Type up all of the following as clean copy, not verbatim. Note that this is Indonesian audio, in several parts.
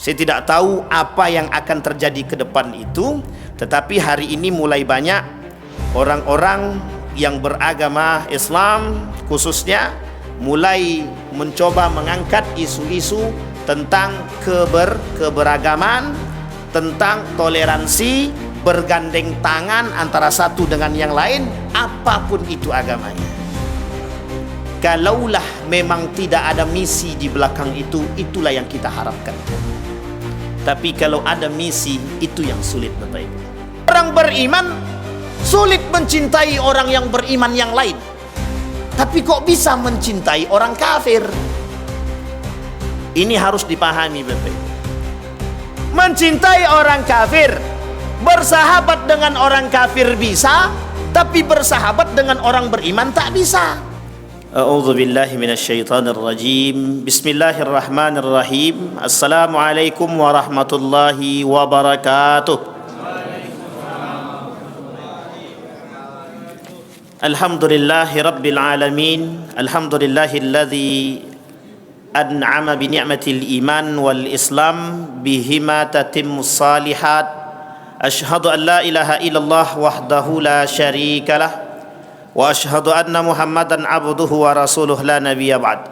Saya tidak tahu apa yang akan terjadi ke depan itu, tetapi hari ini mulai banyak orang-orang yang beragama Islam khususnya mulai mencoba mengangkat isu-isu tentang keberagaman, tentang toleransi, bergandeng tangan antara satu dengan yang lain, apapun itu agamanya. Kalaulah memang tidak ada misi di belakang itu, itulah yang kita harapkan. Tapi kalau ada misi, itu yang sulit, Bapak Ibu. Orang beriman sulit mencintai orang yang beriman yang lain, tapi kok bisa mencintai orang kafir? Ini harus dipahami, Bapak Ibu. Mencintai orang kafir, bersahabat dengan orang kafir bisa, tapi bersahabat dengan orang beriman tak bisa. A'udzu billahi minasyaitonir rajim. Bismillahirrahmanirrahim. Assalamualaikum warahmatullahi wabarakatuh. Alhamdulillahi rabbil alamin. Alhamdulillahilladzi an'ama bi ni'matil iman wal islam bihima tatimmus salihat. Asyhadu an la ilaha illallah wahdahu la syarikalah wa asyhadu anna Muhammadan abduhu wa rasuluh la nabiyya ba'd.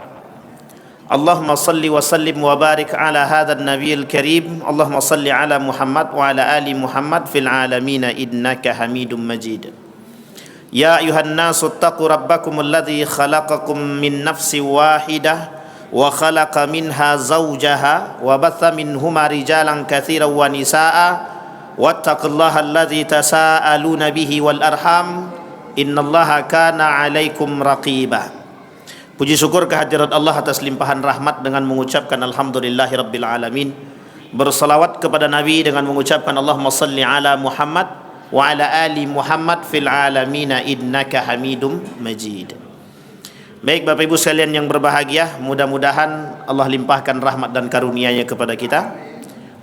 Allahumma salli wa sallim wa barik ala hadzal nabiyil karim. Allahumma salli ala Muhammad wa ala ali Muhammad fil alamin innaka Hamidum Majid. Ya ayuhan nasu ittaqu rabbakum alladzi khalaqakum min nafsin wahidah wa khalaqa minha zawjaha wa batha minhuma rijalan katsiran wa nisaa wattaqullaha alladzi tasaaluna bihi wal arham innallaha kana 'alaikum raqiba. Puji syukur kehadirat Allah atas limpahan rahmat dengan mengucapkan alhamdulillahi rabbil alamin. Bersalawat kepada Nabi dengan mengucapkan Allahumma salli ala Muhammad wa ala ali Muhammad fil alamin innaka Hamidum Majid. Baik Bapak Ibu sekalian yang berbahagia, mudah-mudahan Allah limpahkan rahmat dan karunia-Nya kepada kita.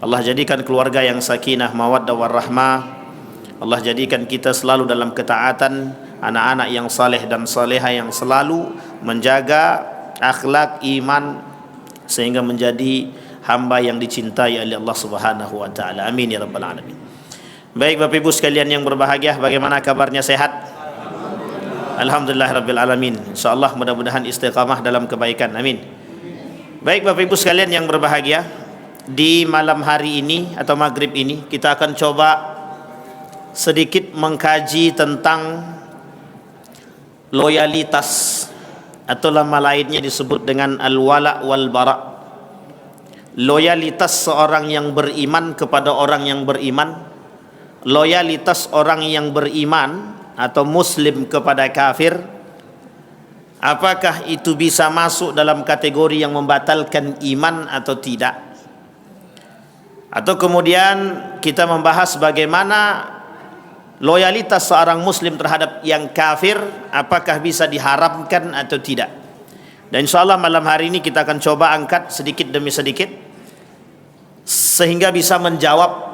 Allah jadikan keluarga yang sakinah, mawaddah warahmah. Allah jadikan kita selalu dalam ketaatan, anak-anak yang saleh dan saleha yang selalu menjaga akhlak iman sehingga menjadi hamba yang dicintai oleh Allah Subhanahu wa taala. Amin ya rabbal alamin. Baik Bapak Ibu sekalian yang berbahagia, bagaimana kabarnya, sehat? Alhamdulillah rabbil alamin. Insyaallah mudah-mudahan istiqamah dalam kebaikan. Amin. Baik Bapak Ibu sekalian yang berbahagia, di malam hari ini atau maghrib ini kita akan coba sedikit mengkaji tentang loyalitas atau nama lainnya disebut dengan al-wala wal bara. Loyalitas seorang yang beriman kepada orang yang beriman, loyalitas orang yang beriman atau muslim kepada kafir, apakah itu bisa masuk dalam kategori yang membatalkan iman atau tidak? Atau kemudian kita membahas bagaimana loyalitas seorang muslim terhadap yang kafir, apakah bisa diharamkan atau tidak? Dan insyaallah malam hari ini kita akan coba angkat sedikit demi sedikit sehingga bisa menjawab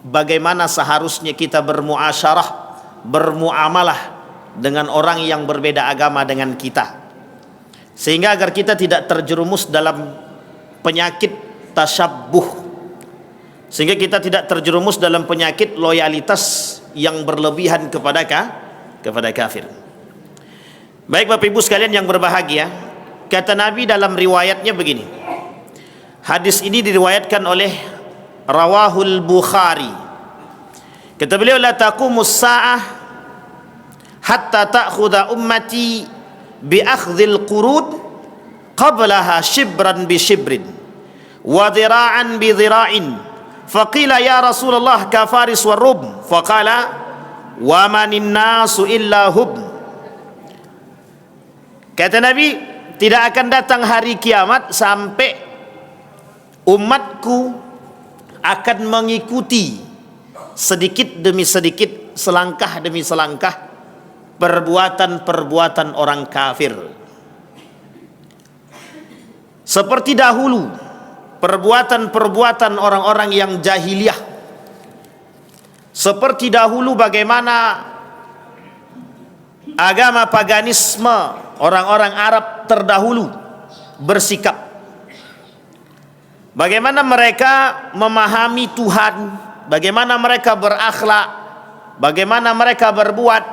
bagaimana seharusnya kita bermuasyarah, bermuamalah dengan orang yang berbeda agama dengan kita, sehingga agar kita tidak terjerumus dalam penyakit tasyabbuh, sehingga kita tidak terjerumus dalam penyakit loyalitas yang berlebihan kepada kafir. Baik Bapak Ibu sekalian yang berbahagia, kata Nabi dalam riwayatnya begini. Hadis ini diriwayatkan oleh Rawahul Bukhari. Kata beliau, la taqumus sa'ah hatta ta'khudha ummati bi akhdhil qurud qablaha shibran bi shibrin wa dhira'an bi dhira'in. Faqila ya Rasulullah kafaris warrum, faqala wa manin nasu illa hub. Kata Nabi, tidak akan datang hari kiamat sampai umatku akan mengikuti sedikit demi sedikit, selangkah demi selangkah perbuatan-perbuatan orang kafir. Seperti dahulu perbuatan-perbuatan orang-orang yang jahiliyah. Seperti dahulu bagaimana agama paganisme orang-orang Arab terdahulu bersikap. bagaimana mereka memahami Tuhan, bagaimana mereka berakhlak, bagaimana mereka berbuat,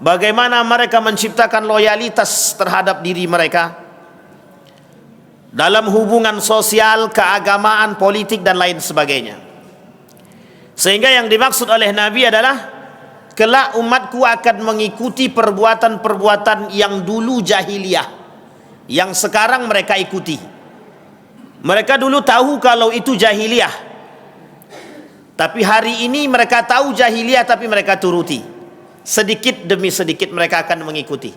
bagaimana mereka menciptakan loyalitas terhadap diri mereka dalam hubungan sosial, keagamaan, politik dan lain sebagainya. Sehingga yang dimaksud oleh Nabi adalah kelak umatku akan mengikuti perbuatan-perbuatan yang dulu jahiliyah, yang sekarang mereka ikuti. Mereka dulu tahu kalau itu jahiliyah, tapi hari ini mereka tahu jahiliyah tapi mereka turuti. Sedikit demi sedikit mereka akan mengikuti.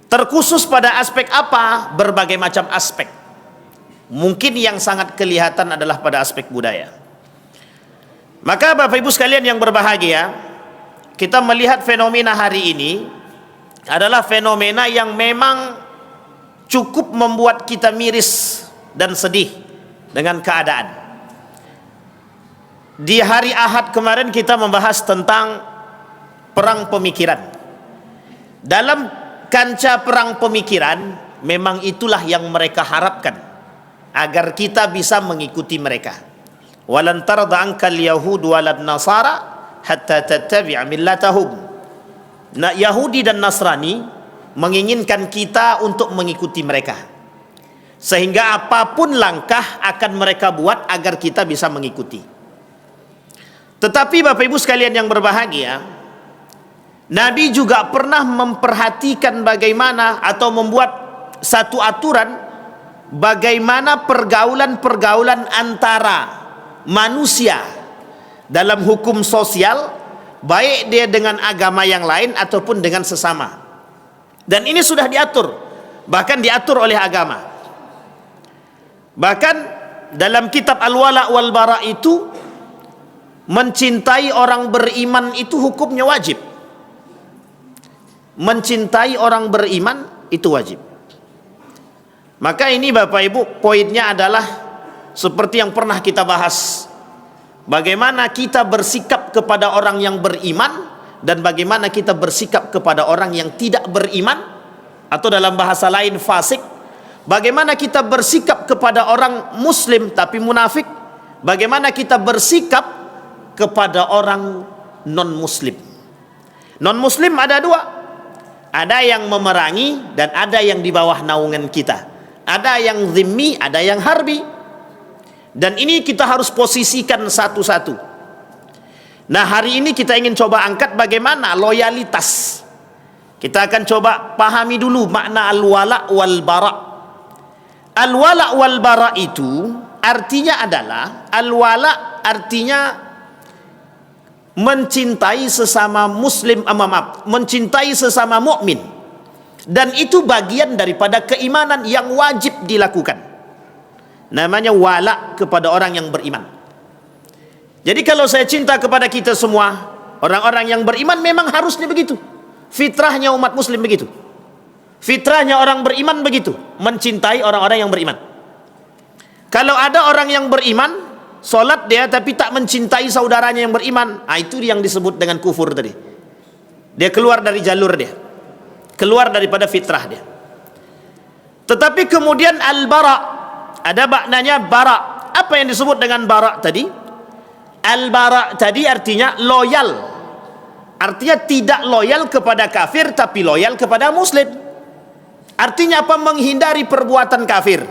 Terkhusus pada aspek apa? Berbagai macam aspek. Mungkin yang sangat kelihatan adalah pada aspek budaya. Maka Bapak Ibu sekalian yang berbahagia, kita melihat fenomena hari ini adalah fenomena yang memang cukup membuat kita miris dan sedih dengan keadaan. Di hari Ahad kemarin kita membahas tentang perang pemikiran. Dalam kancah perang pemikiran, memang itulah yang mereka harapkan agar kita bisa mengikuti mereka. Walan tarda ankal yahud walad nasara hatta tattabi'a millatahum. Nah, Yahudi dan Nasrani menginginkan kita untuk mengikuti mereka, sehingga apapun langkah akan mereka buat agar kita bisa mengikuti. Tetapi Bapak Ibu sekalian yang berbahagia, Nabi juga pernah memperhatikan bagaimana atau membuat satu aturan bagaimana pergaulan-pergaulan antara manusia dalam hukum sosial, baik dia dengan agama yang lain ataupun dengan sesama. Dan ini sudah diatur, bahkan diatur oleh agama. Bahkan dalam kitab Al-Wala' wal Bara' itu, mencintai orang beriman itu hukumnya wajib. Mencintai orang beriman itu wajib. Maka ini Bapak Ibu, poinnya adalah seperti yang pernah kita bahas, bagaimana kita bersikap kepada orang yang beriman dan bagaimana kita bersikap kepada orang yang tidak beriman, atau dalam bahasa lain fasik. Bagaimana kita bersikap kepada orang muslim tapi munafik, bagaimana kita bersikap kepada orang non muslim. Non muslim ada dua, ada yang memerangi dan ada yang di bawah naungan kita, ada yang zimmi, ada yang harbi. Dan ini kita harus posisikan satu-satu. Nah, hari ini kita ingin coba angkat bagaimana loyalitas. Kita akan coba pahami dulu makna al-wala' wal bara'. Al-wala' wal bara' itu artinya adalah, al-wala' artinya mencintai sesama muslim, mencintai sesama mukmin. Dan itu bagian daripada keimanan yang wajib dilakukan. Namanya wala' kepada orang yang beriman. Jadi kalau saya cinta kepada kita semua, orang-orang yang beriman, memang harusnya begitu. Fitrahnya umat muslim begitu. Fitrahnya orang beriman begitu, mencintai orang-orang yang beriman. Kalau ada orang yang beriman, solat dia tapi tak mencintai saudaranya yang beriman, itu yang disebut dengan kufur tadi. Dia keluar dari jalur dia, keluar daripada fitrah dia. Tetapi kemudian al-bara', ada maknanya bara'. Apa yang disebut dengan bara' tadi? Al-bara' tadi artinya loyal. Artinya tidak loyal kepada kafir tapi loyal kepada muslim. Artinya apa? Menghindari perbuatan kafir,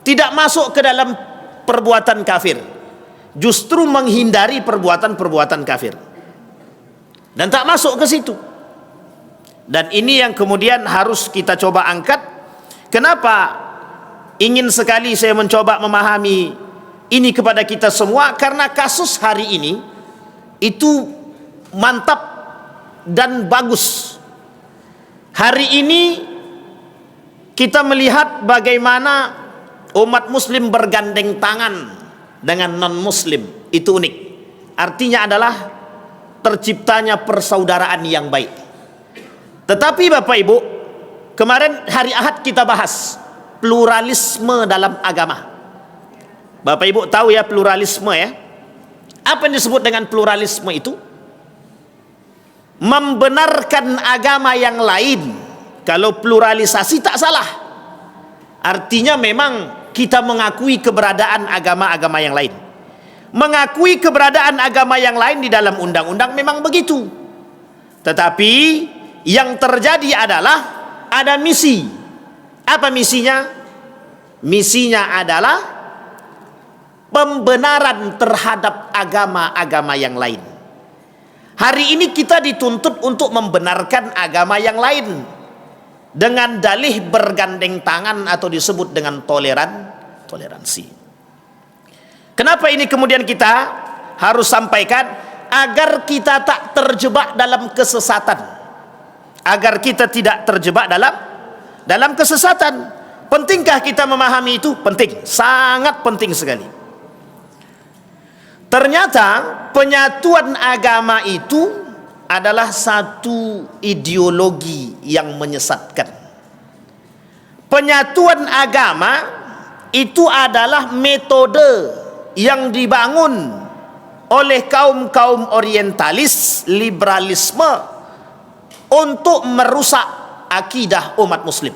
tidak masuk ke dalam perbuatan kafir, justru menghindari perbuatan-perbuatan kafir dan tak masuk ke situ. Dan ini yang kemudian harus kita coba angkat. Kenapa ingin sekali saya mencoba memahami ini kepada kita semua? Karena kasus hari ini itu mantap dan bagus. Hari ini kita melihat bagaimana umat muslim bergandeng tangan dengan non muslim. Itu unik. Artinya adalah terciptanya persaudaraan yang baik. Tetapi Bapak Ibu, kemarin hari Ahad kita bahas pluralisme dalam agama. Bapak Ibu tahu ya pluralisme ya? Apa yang disebut dengan pluralisme itu? Membenarkan agama yang lain. Kalau pluralisasi tak salah. Artinya memang kita mengakui keberadaan agama-agama yang lain. Mengakui keberadaan agama yang lain di dalam undang-undang memang begitu. Tetapi yang terjadi adalah ada misi. Apa misinya? Misinya adalah pembenaran terhadap agama-agama yang lain. Hari ini kita dituntut untuk membenarkan agama yang lain dengan dalih bergandeng tangan atau disebut dengan toleransi. Kenapa ini kemudian kita harus sampaikan? Agar kita tak terjebak dalam kesesatan. Agar kita tidak terjebak dalam kesesatan. Pentingkah kita memahami itu? Penting, sangat penting sekali. Ternyata penyatuan agama itu adalah satu ideologi yang menyesatkan. Penyatuan agama itu adalah metode yang dibangun oleh kaum-kaum orientalis, liberalisme untuk merusak akidah umat muslim.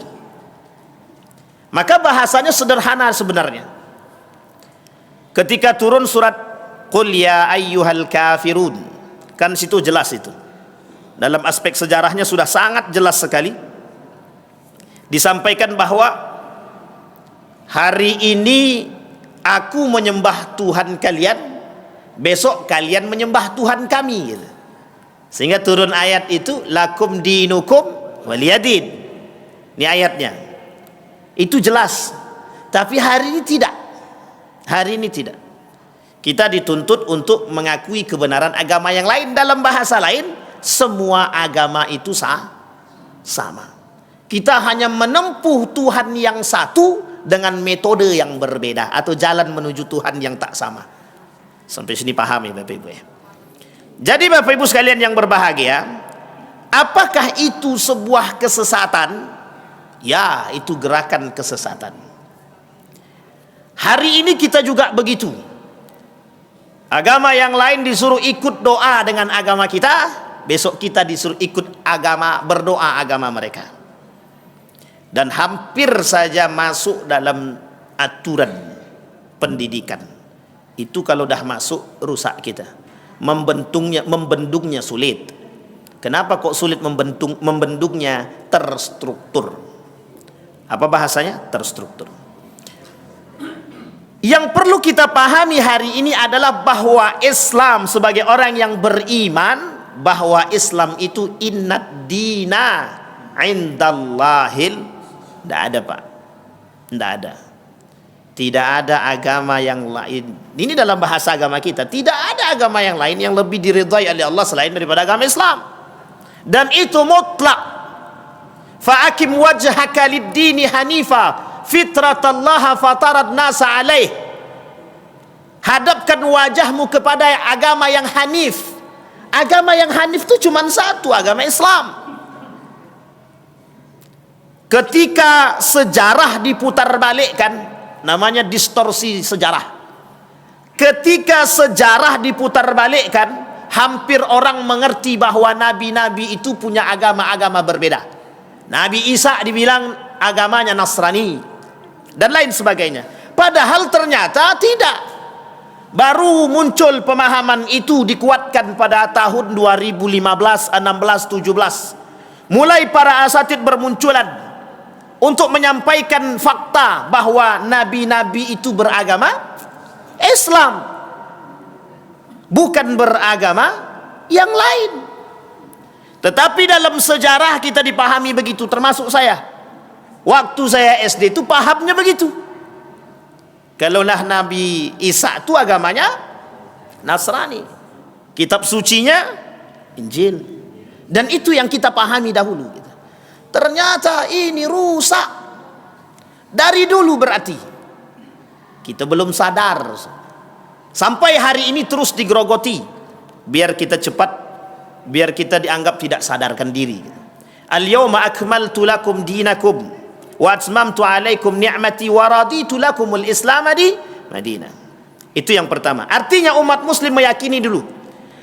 Maka bahasanya sederhana sebenarnya. Ketika turun surat Qul ya ayyuhal kafirun, kan situ jelas itu. Dalam aspek sejarahnya sudah sangat jelas sekali. Disampaikan bahwa hari ini aku menyembah Tuhan kalian, besok kalian menyembah Tuhan kami. Sehingga turun ayat itu, lakum dinukum waliyadin. Ini ayatnya. Itu jelas. Tapi hari ini tidak. Hari ini tidak. Kita dituntut untuk mengakui kebenaran agama yang lain. Dalam bahasa lain, semua agama itu sama. Kita hanya menempuh Tuhan yang satu dengan metode yang berbeda, atau jalan menuju Tuhan yang tak sama. Sampai sini paham ya Bapak Ibu ya. Jadi Bapak Ibu sekalian yang berbahagia, apakah itu sebuah kesesatan? Ya, itu gerakan kesesatan. Hari ini kita juga begitu. Agama yang lain disuruh ikut doa dengan agama kita, besok kita disuruh ikut berdoa agama mereka. Dan hampir saja masuk dalam aturan pendidikan. Itu kalau dah masuk rusak kita. Membendungnya sulit. Kenapa kok sulit membendungnya? Terstruktur. Apa bahasanya? Terstruktur. Yang perlu kita pahami hari ini adalah bahwa Islam sebagai orang yang beriman, bahwa Islam itu innad dina indallahil. Tidak ada Pak. Tidak ada. Tidak ada agama yang lain. Ini dalam bahasa agama kita. Tidak ada agama yang lain yang lebih diridhai oleh Allah selain daripada agama Islam. Dan itu mutlak. Fa'akim wajhaka lid-dini hanifa fitratallaha fatarad nasa alaih. Hadapkan wajahmu kepada agama yang hanif. Agama yang hanif itu cuma satu, agama Islam. Ketika sejarah diputar balikkan, namanya distorsi sejarah. Ketika sejarah diputar balikkan, hampir orang mengerti bahwa nabi-nabi itu punya agama-agama berbeda. Nabi Isa dibilang agamanya Nasrani dan lain sebagainya. Padahal ternyata tidak. Baru muncul pemahaman itu dikuatkan pada tahun 2015, 16, 17. Mulai para asatid bermunculan untuk menyampaikan fakta bahwa nabi-nabi itu beragama Islam, bukan beragama yang lain. Tetapi dalam sejarah kita dipahami begitu, termasuk saya. Waktu saya SD itu pahamnya begitu. Kalaulah Nabi Isa itu agamanya Nasrani, kitab sucinya Injil. Dan itu yang kita pahami dahulu. Ternyata ini rusak dari dulu berarti. Kita belum sadar. Sampai hari ini terus digerogoti. Biar kita cepat, biar kita dianggap tidak sadarkan diri. Al-yawma akmaltu lakum dinakum wa atmamtu alaikum ni'mati wa raditu lakumul islam di Madinah. Itu yang pertama. Artinya umat muslim meyakini dulu.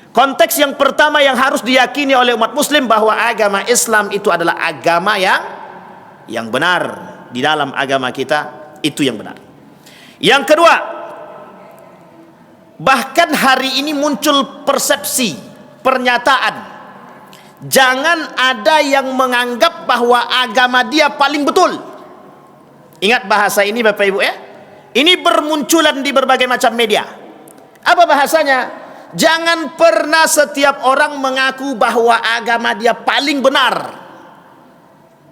Konteks yang pertama yang harus diyakini oleh umat muslim bahwa agama Islam itu adalah agama yang benar. Di dalam agama kita itu yang benar. Yang kedua, bahkan hari ini muncul persepsi, pernyataan, jangan ada yang menganggap bahwa agama dia paling betul. Ingat bahasa ini Bapak Ibu ya. Ini bermunculan di berbagai macam media. Apa bahasanya? Jangan pernah setiap orang mengaku bahwa agama dia paling benar.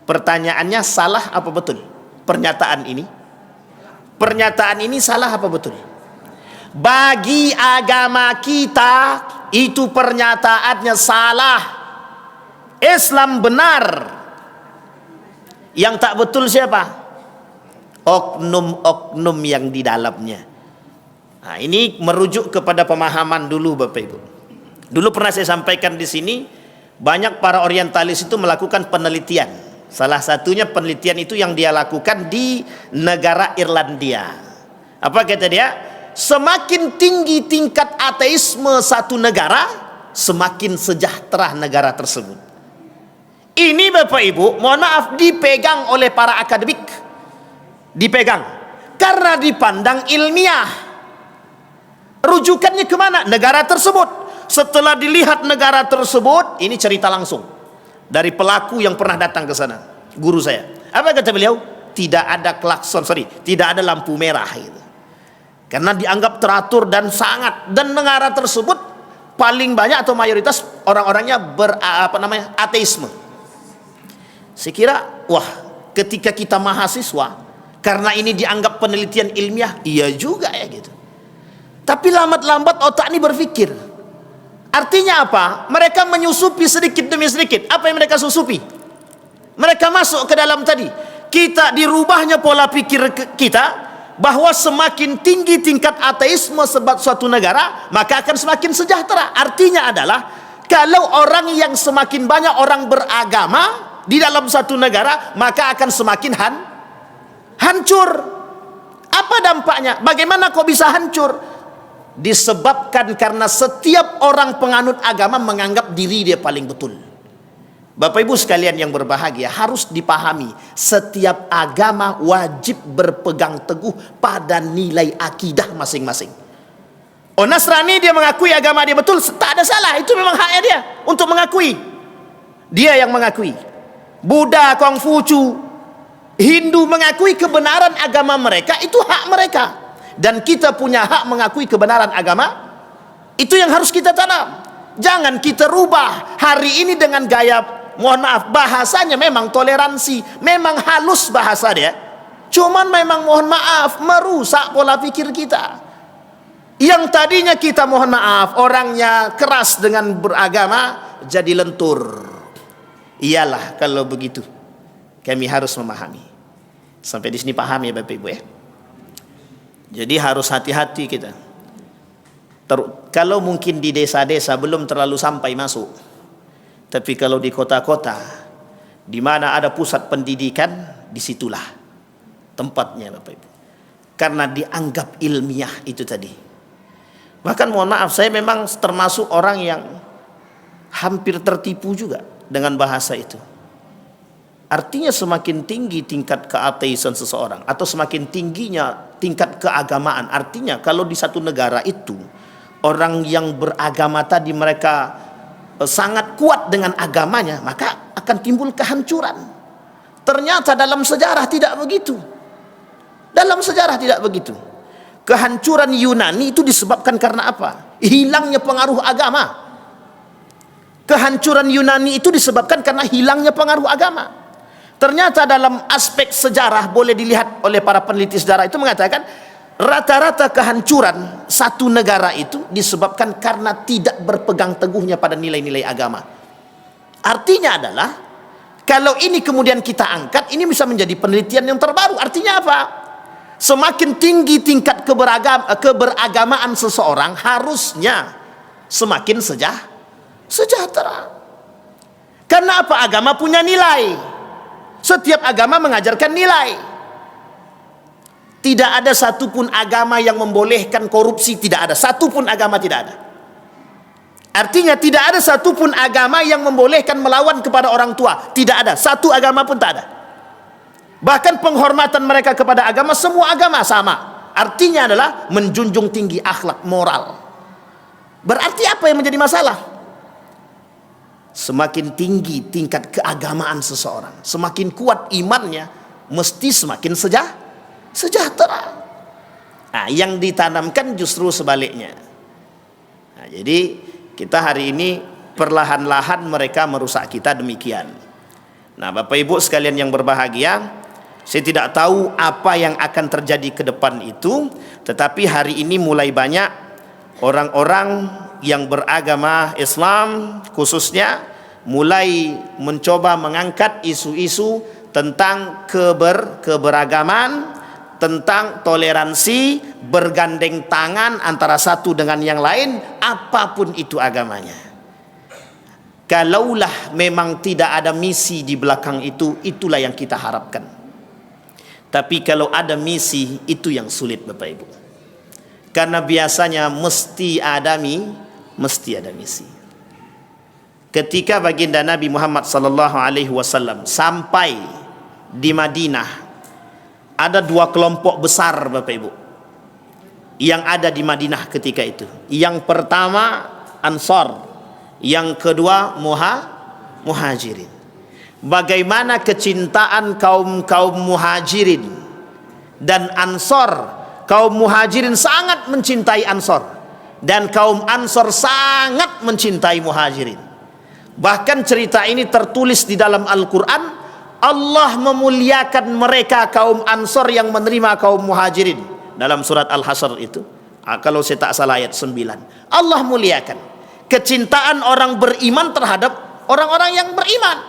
Pertanyaannya, salah apa betul pernyataan ini? Pernyataan ini salah apa betul? Bagi agama kita itu pernyataannya salah. Islam benar. Yang tak betul siapa? Oknum-oknum yang di dalamnya. Nah, ini merujuk kepada pemahaman dulu Bapak Ibu. Dulu pernah saya sampaikan di sini, banyak para orientalis itu melakukan penelitian. Salah satunya penelitian itu yang dia lakukan di negara Irlandia. Apa kata dia? Semakin tinggi tingkat ateisme satu negara, semakin sejahtera negara tersebut. Ini Bapak Ibu, mohon maaf, dipegang oleh para akademik. Dipegang karena dipandang ilmiah. Rujukannya kemana? Negara tersebut. Setelah dilihat negara tersebut, ini cerita langsung dari pelaku yang pernah datang ke sana, guru saya. Apa kata beliau? Tidak ada klakson, tidak ada lampu merah gitu. Karena dianggap teratur dan sangat, dan negara tersebut paling banyak atau mayoritas orang-orangnya ateisme. Saya kira, wah, ketika kita mahasiswa, karena ini dianggap penelitian ilmiah, iya juga ya gitu. Tapi lambat-lambat otak ini berpikir. Artinya apa? Mereka menyusupi sedikit demi sedikit. Apa yang mereka susupi? Mereka masuk ke dalam tadi. Kita dirubahnya pola pikir kita, bahwa semakin tinggi tingkat ateisme sebab suatu negara, maka akan semakin sejahtera. Artinya adalah, kalau orang yang semakin banyak orang beragama di dalam satu negara, maka akan semakin hancur. Apa dampaknya? Bagaimana kok bisa hancur? Disebabkan karena setiap orang penganut agama menganggap diri dia paling betul. Bapak Ibu sekalian yang berbahagia, harus dipahami, setiap agama wajib berpegang teguh pada nilai akidah masing-masing. Oh, Nasrani dia mengakui agama dia betul, tak ada salah, itu memang haknya dia untuk mengakui. Dia yang mengakui. Buddha, Konghucu, Hindu mengakui kebenaran agama mereka, itu hak mereka. Dan kita punya hak mengakui kebenaran agama. Itu yang harus kita tanam. Jangan kita rubah hari ini dengan gaya, mohon maaf, bahasanya memang toleransi, memang halus bahasa dia. Cuman memang mohon maaf, merusak pola pikir kita. Yang tadinya kita mohon maaf, orangnya keras dengan beragama, jadi lentur. Iyalah kalau begitu. Kami harus memahami. Sampai di sini paham ya Bapak Ibu ya. Jadi harus hati-hati kita. Kalau mungkin di desa-desa belum terlalu sampai masuk, tapi kalau di kota-kota di mana ada pusat pendidikan, disitulah tempatnya Bapak Ibu. Karena dianggap ilmiah itu tadi. Bahkan mohon maaf, saya memang termasuk orang yang hampir tertipu juga dengan bahasa itu. Artinya semakin tinggi tingkat keateisan seseorang, atau semakin tingginya tingkat keagamaan, artinya kalau di satu negara itu orang yang beragama tadi mereka sangat kuat dengan agamanya, maka akan timbul kehancuran. Ternyata dalam sejarah tidak begitu. Dalam sejarah tidak begitu. Kehancuran Yunani itu disebabkan karena apa? Hilangnya pengaruh agama. Kehancuran Yunani itu disebabkan karena hilangnya pengaruh agama. Ternyata dalam aspek sejarah, boleh dilihat oleh para peneliti sejarah itu mengatakan, rata-rata kehancuran satu negara itu disebabkan karena tidak berpegang teguhnya pada nilai-nilai agama. Artinya adalah, kalau ini kemudian kita angkat, ini bisa menjadi penelitian yang terbaru. Artinya apa? Semakin tinggi tingkat keberagamaan seseorang, harusnya semakin sejahtera. Karena apa? Agama punya nilai. Setiap agama mengajarkan nilai. Tidak ada satupun agama yang membolehkan korupsi, tidak ada. Satupun agama tidak ada. Artinya tidak ada satupun agama yang membolehkan melawan kepada orang tua, tidak ada. Satu agama pun tak ada. Bahkan penghormatan mereka kepada agama, semua agama sama. Artinya adalah menjunjung tinggi akhlak moral. Berarti apa yang menjadi masalah? Semakin tinggi tingkat keagamaan seseorang, semakin kuat imannya, mesti semakin sejahtera. Nah, yang ditanamkan justru sebaliknya. Nah, jadi kita hari ini perlahan-lahan mereka merusak kita demikian. Nah, Bapak Ibu sekalian yang berbahagia, saya tidak tahu apa yang akan terjadi ke depan itu, tetapi hari ini mulai banyak orang-orang yang beragama Islam khususnya mulai mencoba mengangkat isu-isu tentang keberagaman, tentang toleransi, bergandeng tangan antara satu dengan yang lain, apapun itu agamanya. Kalaulah memang tidak ada misi di belakang itu, itulah yang kita harapkan. Tapi kalau ada misi, itu yang sulit Bapak Ibu. Karena biasanya mesti ada misi. Ketika baginda Nabi Muhammad SAW sampai di Madinah, ada dua kelompok besar Bapak Ibu yang ada di Madinah ketika itu. Yang pertama Ansar, yang kedua Muhajirin. Bagaimana kecintaan kaum Muhajirin dan Ansar. Kaum Muhajirin sangat mencintai Ansar dan kaum Ansar sangat mencintai Muhajirin. Bahkan cerita ini tertulis di dalam Al-Quran. Allah memuliakan mereka kaum Ansar yang menerima kaum Muhajirin dalam surat Al-Hasr itu. Kalau saya tak salah ayat 9. Allah muliakan kecintaan orang beriman terhadap orang-orang yang beriman.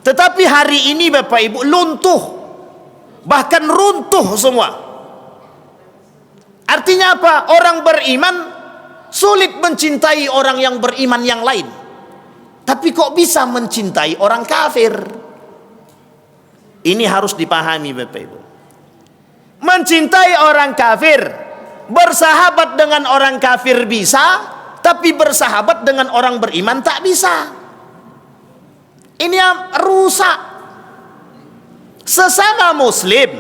Tetapi hari ini Bapak Ibu luntuh, bahkan runtuh semua. Artinya apa? Orang beriman sulit mencintai orang yang beriman yang lain. Tapi kok bisa mencintai orang kafir? Ini harus dipahami Bapak Ibu. Mencintai orang kafir, bersahabat dengan orang kafir bisa, tapi bersahabat dengan orang beriman tak bisa. Ini yang rusak. Sesama muslim,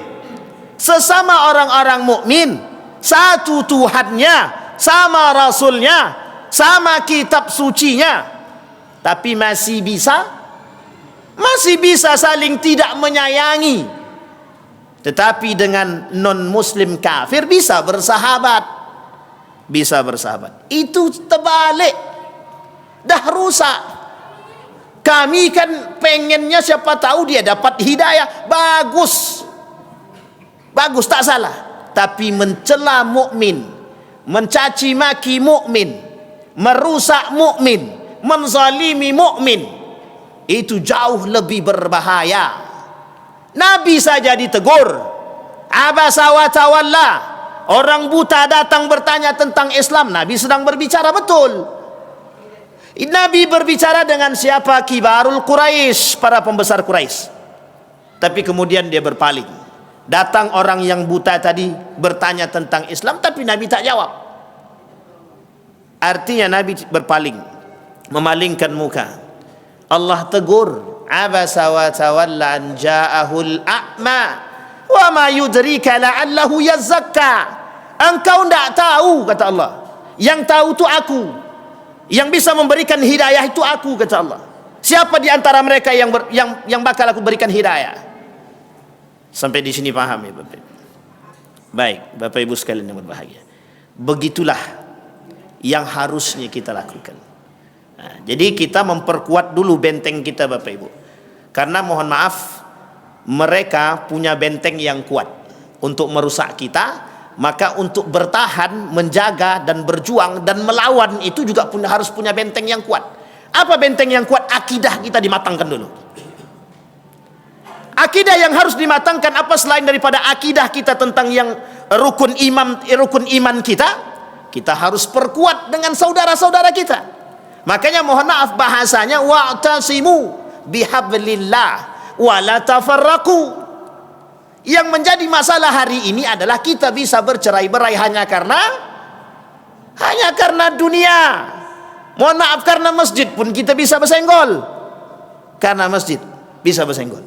sesama orang-orang mukmin, satu Tuhannya, sama Rasulnya, sama kitab sucinya, tapi masih bisa saling tidak menyayangi. Tetapi dengan non muslim kafir bisa bersahabat. Itu terbalik, dah rusak. Kami kan pengennya siapa tahu dia dapat hidayah, bagus tak salah. Tapi mencela mukmin, mencaci maki mukmin, merusak mukmin, menzalimi mukmin, itu jauh lebih berbahaya. Nabi saja ditegur, abasa wa tawalla. Orang buta datang bertanya tentang Islam, Nabi sedang berbicara betul. Nabi berbicara dengan siapa? Kibarul Quraisy, para pembesar Quraisy. Tapi kemudian dia berpaling. Datang orang yang buta tadi bertanya tentang Islam, tapi Nabi tak jawab. Artinya Nabi berpaling, memalingkan muka. Allah tegur, abasa wa tawalla an ja'ahul a'ma wa ma yudrika la'allahu yazakka. Engkau tidak tahu, kata Allah. Yang tahu itu aku. Yang bisa memberikan hidayah itu aku, kata Allah. Siapa di antara mereka yang bakal aku berikan hidayah? Sampai di sini paham ya Bapak Ibu? Baik, Bapak Ibu sekalian yang berbahagia. Begitulah yang harusnya kita lakukan. Nah, jadi kita memperkuat dulu benteng kita Bapak Ibu. Karena mohon maaf, mereka punya benteng yang kuat untuk merusak kita. Maka untuk bertahan, menjaga dan berjuang dan melawan itu juga harus punya benteng yang kuat. Apa benteng yang kuat? Akidah kita dimatangkan dulu. Akidah yang harus dimatangkan apa selain daripada akidah kita tentang yang rukun iman kita? Kita harus perkuat dengan saudara-saudara kita. Makanya mohon maaf bahasanya wa'tasimu bihablillah wa la tafarraqu. Yang menjadi masalah hari ini adalah kita bisa bercerai-berai hanya karena dunia. Mohon maaf, karena masjid pun kita bisa bersenggol. Karena masjid bisa bersenggol.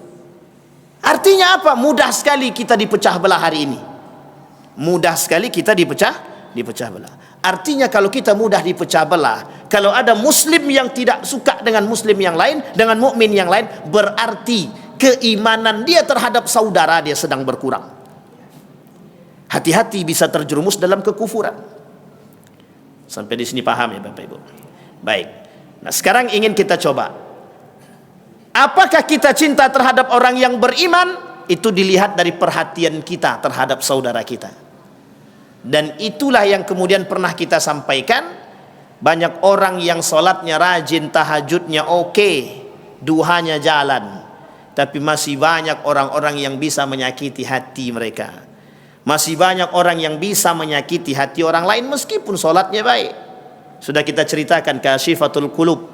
Artinya apa? Mudah sekali kita dipecah belah hari ini. mudah sekali kita dipecah belah. Artinya kalau kita mudah dipecah belah, kalau ada muslim yang tidak suka dengan muslim yang lain, dengan mukmin yang lain, berarti keimanan dia terhadap saudara dia sedang berkurang. Hati-hati bisa terjerumus dalam kekufuran. Sampai di sini paham ya Bapak Ibu? Baik. Nah, sekarang ingin kita coba. Apakah kita cinta terhadap orang yang beriman? Itu dilihat dari perhatian kita terhadap saudara kita. Dan itulah yang kemudian pernah kita sampaikan. Banyak orang yang sholatnya rajin, tahajudnya oke, duhanya jalan, tapi masih banyak orang-orang yang bisa menyakiti hati mereka. Masih banyak orang yang bisa menyakiti hati orang lain meskipun sholatnya baik. Sudah kita ceritakan Kasyifatul Qulub,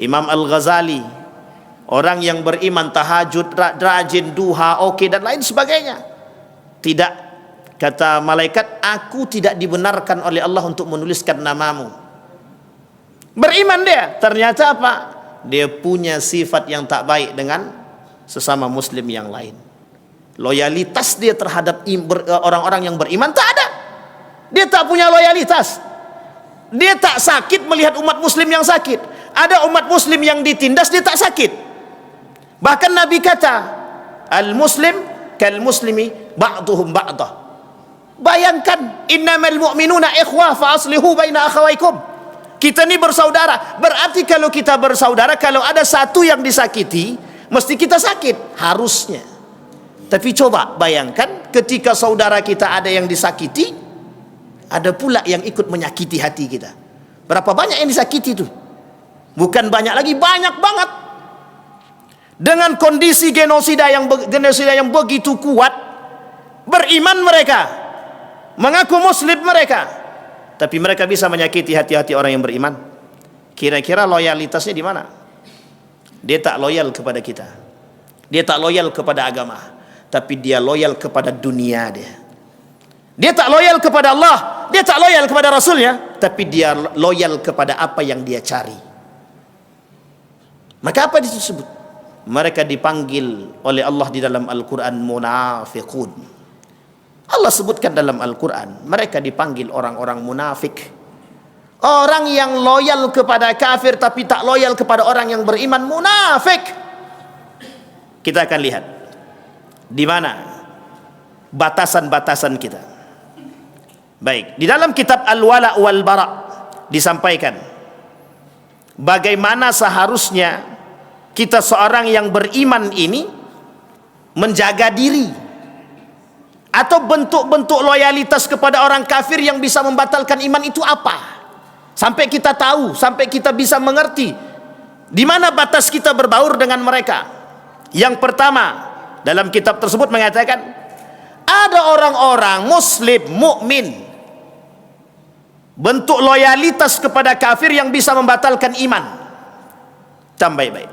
Imam Al-Ghazali, orang yang beriman, tahajud, rajin, duha, oke, dan lain sebagainya. Tidak, kata malaikat, aku tidak dibenarkan oleh Allah untuk menuliskan namamu. Beriman dia, ternyata apa? Dia punya sifat yang tak baik dengan sesama muslim yang lain. Loyalitas dia terhadap orang-orang yang beriman tak ada. Dia tak punya loyalitas. Dia tak sakit melihat umat muslim yang sakit. Ada umat muslim yang ditindas, dia tak sakit. Bahkan Nabi kata, al-muslim kal-muslimi ba'duhum ba'dah. Bayangkan, innamal mu'minuna ikhwah fa aslihu baina akhawaikum. Kita ini bersaudara. Berarti kalau kita bersaudara, kalau ada satu yang disakiti, mesti kita sakit, harusnya. Tapi coba bayangkan, ketika saudara kita ada yang disakiti, ada pula yang ikut menyakiti hati kita. Berapa banyak yang disakiti itu? Bukan banyak lagi, banyak banget. Dengan kondisi genosida yang begitu kuat, beriman mereka, mengaku muslim mereka, tapi mereka bisa menyakiti hati-hati orang yang beriman. Kira-kira loyalitasnya di mana? Dia tak loyal kepada kita, dia tak loyal kepada agama, tapi dia loyal kepada dunia dia. Dia tak loyal kepada Allah, dia tak loyal kepada Rasulnya, tapi dia loyal kepada apa yang dia cari. Maka apa disebut? Mereka dipanggil oleh Allah di dalam Al-Quran munafiqun. Allah sebutkan dalam Al-Quran, mereka dipanggil orang-orang munafik. Orang yang loyal kepada kafir tapi tak loyal kepada orang yang beriman, munafik. Kita akan lihat di mana batasan-batasan kita. Baik, di dalam kitab Al-Wala' wal Bara' disampaikan bagaimana seharusnya kita seorang yang beriman ini menjaga diri, atau bentuk-bentuk loyalitas kepada orang kafir yang bisa membatalkan iman itu apa, sampai kita tahu, sampai kita bisa mengerti di mana batas kita berbaur dengan mereka. Yang pertama, dalam kitab tersebut mengatakan ada orang-orang muslim mukmin bentuk loyalitas kepada kafir yang bisa membatalkan iman. Tambah baik,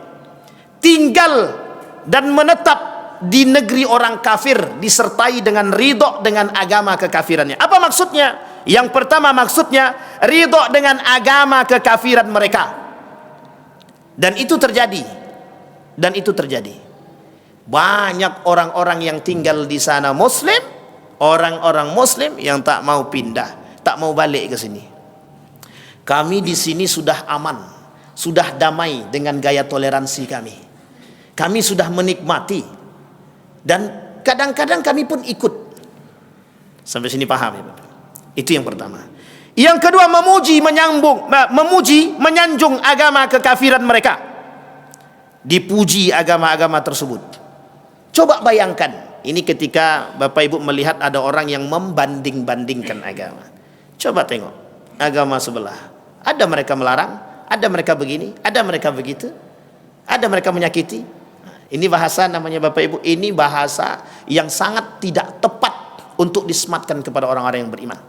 tinggal dan menetap di negeri orang kafir disertai dengan ridho dengan agama kekafirannya. Apa maksudnya? Yang pertama maksudnya ridho dengan agama kekafiran mereka. Dan itu terjadi. Dan itu terjadi. Banyak orang-orang yang tinggal di sana muslim, orang-orang muslim yang tak mau pindah, tak mau balik ke sini. Kami di sini sudah aman, sudah damai dengan gaya toleransi kami. Kami sudah menikmati, dan kadang-kadang kami pun ikut. Sampai sini paham ya Bapak? Itu yang pertama. Yang kedua, memuji, menyanjung agama kekafiran mereka. Dipuji agama-agama tersebut. Coba bayangkan, ini ketika Bapak Ibu melihat ada orang yang membanding-bandingkan agama. Coba tengok agama sebelah. Ada mereka melarang, ada mereka begini, ada mereka begitu, ada mereka menyakiti. Ini bahasa namanya Bapak Ibu, ini bahasa yang sangat tidak tepat untuk disematkan kepada orang-orang yang beriman.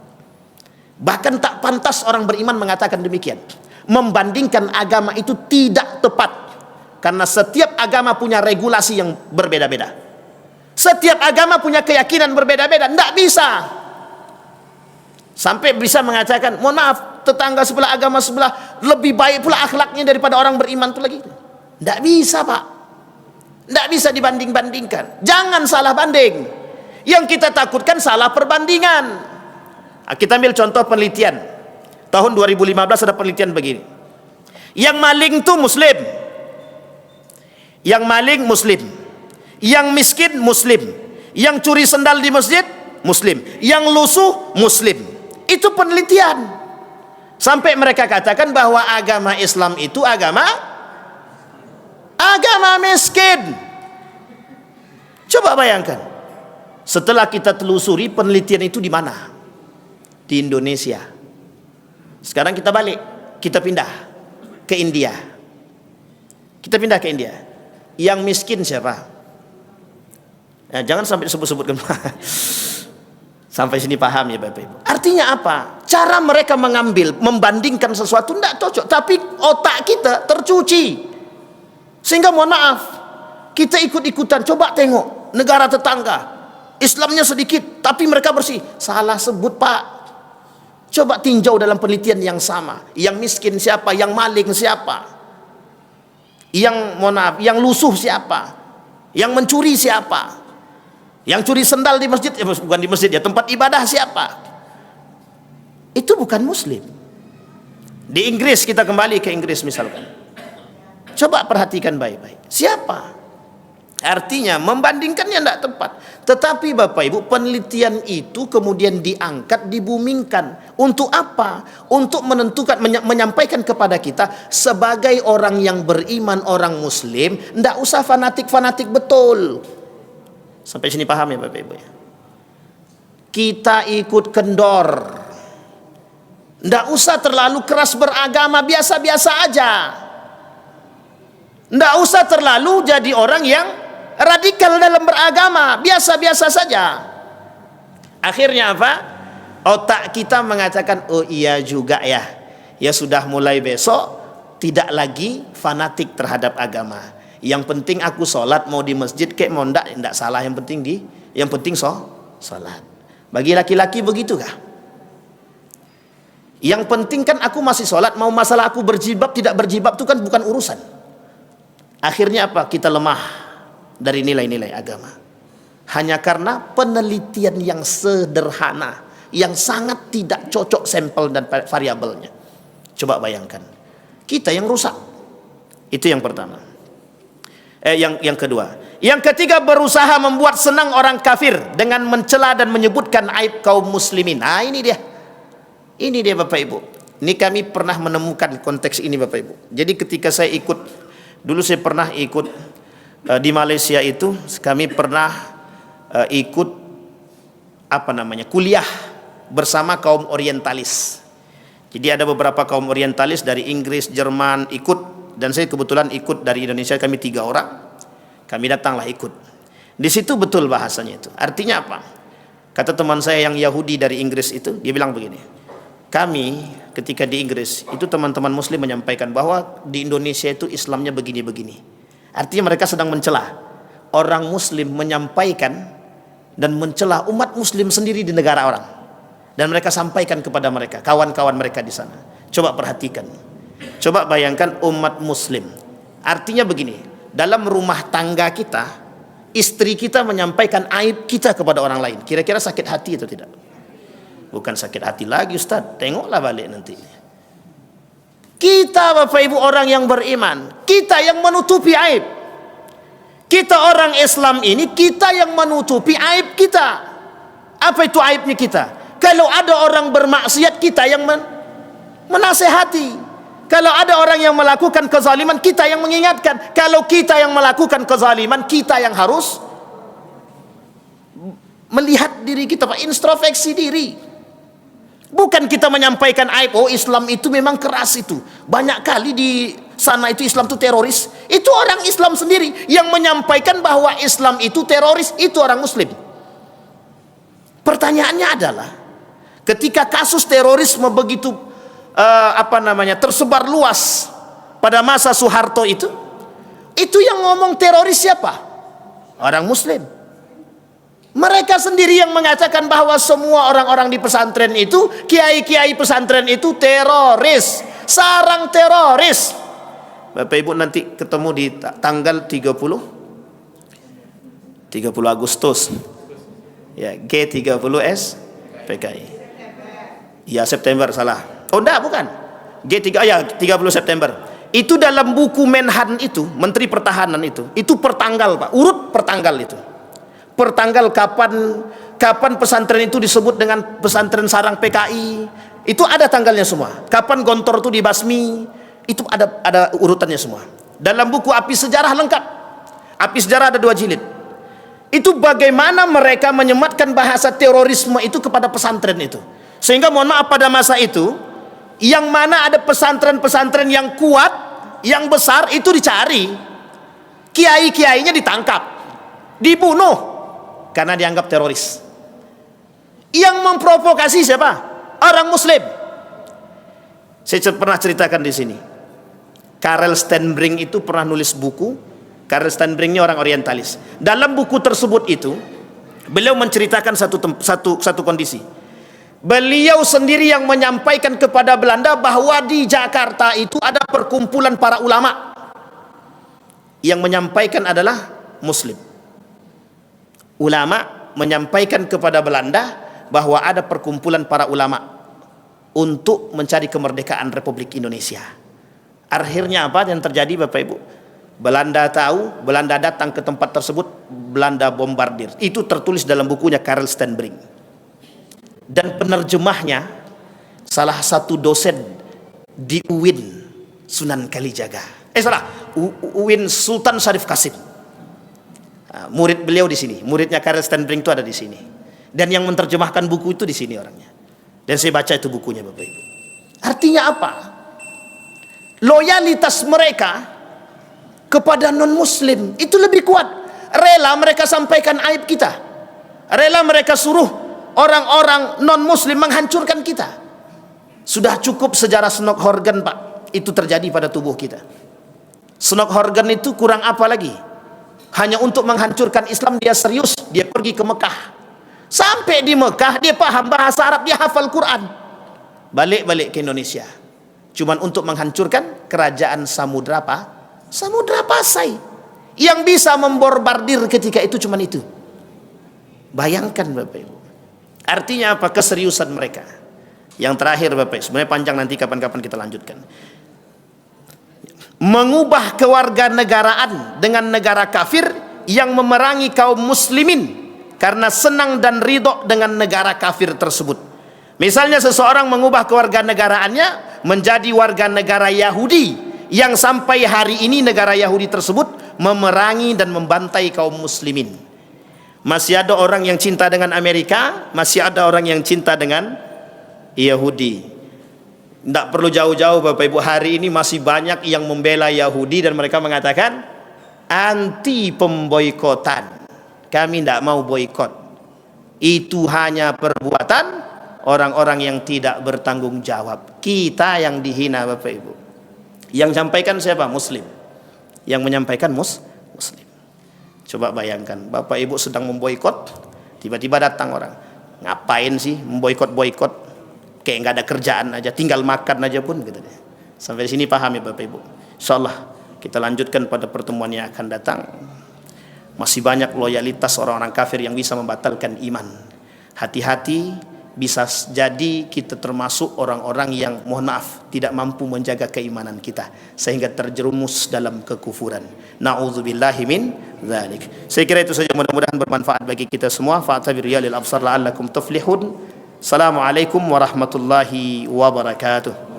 Bahkan tak pantas orang beriman mengatakan demikian. Membandingkan agama itu tidak tepat, karena setiap agama punya regulasi yang berbeda-beda. Setiap agama punya keyakinan berbeda-beda. Tidak bisa sampai bisa mengatakan, mohon maaf, tetangga sebelah, agama sebelah lebih baik pula akhlaknya daripada orang beriman itu lagi. Tidak bisa Pak, tidak bisa dibanding-bandingkan. Jangan salah banding. Yang kita takutkan salah perbandingan. Kita ambil contoh penelitian. Tahun 2015 ada penelitian begini. Yang maling itu muslim. Yang maling muslim. Yang miskin muslim. Yang curi sendal di masjid muslim. Yang lusuh muslim. Itu penelitian. Sampai mereka katakan bahwa agama Islam itu agama miskin. Coba bayangkan. Setelah kita telusuri penelitian itu di mana? Di Indonesia. Sekarang kita balik, kita pindah ke India. Kita pindah ke India. Yang miskin siapa? Ya, jangan sampai disebut-sebutkan. Sampai sini paham ya Bapak Ibu. Artinya apa? Cara mereka mengambil, membandingkan sesuatu tidak cocok. Tapi otak kita tercuci. Sehingga mohon maaf, kita ikut-ikutan. Coba tengok negara tetangga, Islamnya sedikit tapi mereka bersih. Salah sebut Pak. Coba tinjau dalam penelitian yang sama. Yang miskin siapa? Yang maling siapa? Yang mohon maaf, yang lusuh siapa? Yang mencuri siapa? Yang curi sendal di masjid, bukan di masjid ya, tempat ibadah siapa? Itu bukan muslim. Di Inggris, kita kembali ke Inggris misalkan. Coba perhatikan baik-baik. Siapa? Artinya membandingkannya tidak tepat. Tetapi Bapak Ibu, penelitian itu kemudian diangkat, dibumingkan. Untuk apa? Untuk menentukan, menyampaikan kepada kita sebagai orang yang beriman, orang muslim, tidak usah fanatik-fanatik betul. Sampai sini paham ya Bapak Ibu ya? Kita ikut kendor. Tidak usah terlalu keras beragama, biasa-biasa aja. Tidak usah terlalu jadi orang yang radikal dalam beragama, biasa-biasa saja. Akhirnya apa? Otak kita mengatakan, oh iya juga ya. Ya sudah mulai besok tidak lagi fanatik terhadap agama. Yang penting aku sholat, mau di masjid kayak mau enggak salah, yang penting sholat. Bagi laki-laki begitu kah? Yang penting kan aku masih sholat, mau masalah aku berjilbab tidak berjilbab itu kan bukan urusan. Akhirnya apa? Kita lemah dari nilai-nilai agama. Hanya karena penelitian yang sederhana, yang sangat tidak cocok sampel dan variabelnya. Coba bayangkan, kita yang rusak. Itu yang pertama. Yang kedua. Yang ketiga, berusaha membuat senang orang kafir dengan mencela dan menyebutkan aib kaum muslimin. Nah ini dia. Ini dia Bapak Ibu. Ini kami pernah menemukan konteks ini Bapak Ibu. Jadi ketika saya ikut, dulu saya pernah ikut di Malaysia itu, kami pernah ikut kuliah bersama kaum orientalis. Jadi ada beberapa kaum orientalis dari Inggris, Jerman ikut. Dan saya kebetulan ikut dari Indonesia, kami 3 orang. Kami datanglah ikut. Di situ betul bahasanya itu. Artinya apa? Kata teman saya yang Yahudi dari Inggris itu, dia bilang begini. Kami ketika di Inggris, itu teman-teman muslim menyampaikan bahwa di Indonesia itu Islamnya begini-begini. Artinya mereka sedang mencela. Orang muslim menyampaikan dan mencela umat muslim sendiri di negara orang. Dan mereka sampaikan kepada mereka, kawan-kawan mereka di sana. Coba perhatikan. Coba bayangkan umat muslim. Artinya begini, dalam rumah tangga kita, istri kita menyampaikan aib kita kepada orang lain. Kira-kira sakit hati atau tidak? Bukan sakit hati lagi Ustaz, tengoklah balik nanti. Kita Bapak Ibu orang yang beriman, kita yang menutupi aib. Kita orang Islam ini, kita yang menutupi aib kita. Apa itu aibnya kita? Kalau ada orang bermaksiat, kita yang menasehati. Kalau ada orang yang melakukan kezaliman, kita yang mengingatkan. Kalau kita yang melakukan kezaliman, kita yang harus melihat diri kita, introspeksi diri. Bukan kita menyampaikan aib, oh Islam itu memang keras itu. Banyak kali di sana itu Islam itu teroris. Itu orang Islam sendiri yang menyampaikan bahwa Islam itu teroris, itu orang muslim. Pertanyaannya adalah, ketika kasus terorisme begitu tersebar luas pada masa Soeharto itu yang ngomong teroris siapa? Orang muslim. Mereka sendiri yang mengatakan bahwa semua orang-orang di pesantren itu, kiai-kiai pesantren itu teroris, sarang teroris. Bapak Ibu nanti ketemu di tanggal 30 Agustus Ya, G30S PKI. Ya, September salah. Oh enggak, bukan. G3 ya 30 September. Itu dalam buku Menhan itu, Menteri Pertahanan itu pertanggal, Pak. Urut pertanggal itu. Pertanggal kapan pesantren itu disebut dengan pesantren sarang PKI. Itu ada tanggalnya semua. Kapan Gontor itu dibasmi, itu ada urutannya semua. Dalam buku Api Sejarah lengkap. Api Sejarah ada 2 jilid. Itu bagaimana mereka menyematkan bahasa terorisme itu kepada pesantren itu. Sehingga mohon maaf pada masa itu, yang mana ada pesantren-pesantren yang kuat, yang besar itu dicari. Kiai-kiainya ditangkap, dibunuh karena dianggap teroris. Yang memprovokasi siapa? Orang Muslim. Saya pernah ceritakan di sini. Karel Stenbring itu pernah nulis buku. Karel Stenbring ini orang orientalis. Dalam buku tersebut itu, beliau menceritakan satu kondisi. Beliau sendiri yang menyampaikan kepada Belanda bahwa di Jakarta itu ada perkumpulan para ulama. Yang menyampaikan adalah Muslim. Ulama menyampaikan kepada Belanda bahwa ada perkumpulan para ulama untuk mencari kemerdekaan Republik Indonesia. Akhirnya apa yang terjadi, Bapak Ibu? Belanda tahu, Belanda datang ke tempat tersebut, Belanda bombardir. Itu tertulis dalam bukunya Karel Stenbring. Dan penerjemahnya salah satu dosen di UIN Sunan Kalijaga. UIN Sultan Syarif Qasim. Murid beliau di sini, muridnya Karel Stenbring itu ada di sini. Dan yang menerjemahkan buku itu di sini orangnya. Dan saya baca itu bukunya, Bapak Ibu. Artinya apa? Loyalitas mereka kepada non-muslim itu lebih kuat. Rela mereka sampaikan aib kita, rela mereka suruh orang-orang non-muslim menghancurkan kita. Sudah cukup sejarah Snok-Horgen, Pak, itu terjadi pada tubuh kita. Snok-Horgen itu kurang apa lagi? Hanya untuk menghancurkan Islam dia serius. Dia pergi ke Mekah. Sampai di Mekah dia paham bahasa Arab, dia hafal Quran. Balik ke Indonesia cuman untuk menghancurkan kerajaan Samudra Pasai. Yang bisa membombardir ketika itu cuman itu. Bayangkan, Bapak Ibu. Artinya apa? Keseriusan mereka. Yang terakhir, Bapak Ibu, sebenarnya panjang, nanti kapan-kapan kita lanjutkan. Mengubah kewarganegaraan dengan negara kafir yang memerangi kaum muslimin karena senang dan ridho dengan negara kafir tersebut. Misalnya seseorang mengubah kewarganegaraannya menjadi warga negara Yahudi, yang sampai hari ini negara Yahudi tersebut memerangi dan membantai kaum muslimin. Masih ada orang yang cinta dengan Amerika, masih ada orang yang cinta dengan Yahudi. Tidak perlu jauh-jauh, Bapak Ibu, hari ini masih banyak yang membela Yahudi dan mereka mengatakan anti pemboikotan. Kami tidak mau boikot. Itu hanya perbuatan orang-orang yang tidak bertanggung jawab. Kita yang dihina, Bapak Ibu. Yang sampaikan siapa? Muslim. Yang menyampaikan Muslim. Coba bayangkan, Bapak Ibu sedang memboikot, tiba-tiba datang orang. Ngapain sih memboikot-boikot? Kayak nggak ada kerjaan aja, tinggal makan aja pun gitu deh. Sampai di sini paham ya, Bapak Ibu? Insyaallah kita lanjutkan pada pertemuan yang akan datang. Masih banyak loyalitas orang-orang kafir yang bisa membatalkan iman. Hati-hati, bisa jadi kita termasuk orang-orang yang, mohon maaf, tidak mampu menjaga keimanan kita sehingga terjerumus dalam kekufuran. Na'udzubillahi min dzalik. Saya kira itu saja, mudah-mudahan bermanfaat bagi kita semua. Fa'tabiru ya lil absar la'allakum tuflihun. Assalamualaikum warahmatullahi wabarakatuh.